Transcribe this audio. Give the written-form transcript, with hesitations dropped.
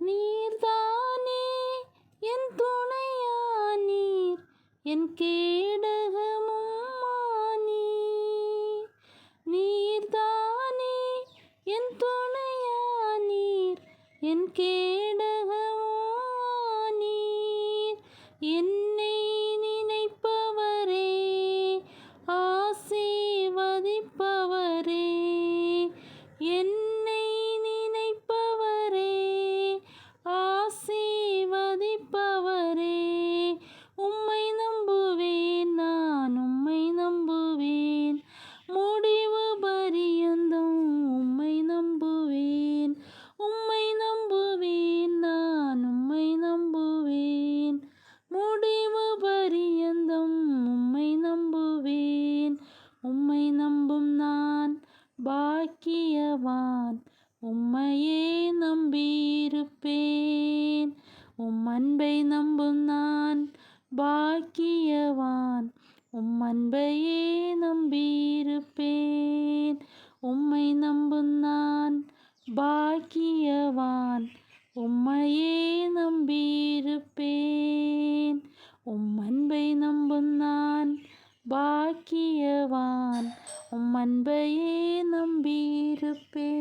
நீர்தானே என் துணையானீர், என் கேடகமும் ஆனீர். நீர்தானே என் துணையானீர், என் கேடகமும் ஆனீர். என்னை நினைப்பவரே, ஆசீர்வதிப்பவரே, என்னை நினைப்பவரே, ஆசீர்வதிப்பவரே. உம்மை நம்புவேன், நான் உம்மை நம்புவேன், முடிவு பரியந்தம் உம்மை நம்புவேன். உம்மை நம்புவேன், நான் உம்மை நம்புவேன், முடிவு பரியந்தம் உம்மை நம்புவேன். உம்மை நம்பும் நான் பாக்கியவான், உம்மையே நம்பியிருப்பேன். உம் அன்பை நம்பும் நான் பாக்கியவான், உம் அன்பையே நம்பியிருப்பேன். உம்மை நம்பும் நான் பாக்கியவான், உம்மையே நம்பியிருப்பேன். உம் அன்பை நம்பும் நான் பாக்கியவான், உம் அன்பையே நம்பியிருப்பேன்.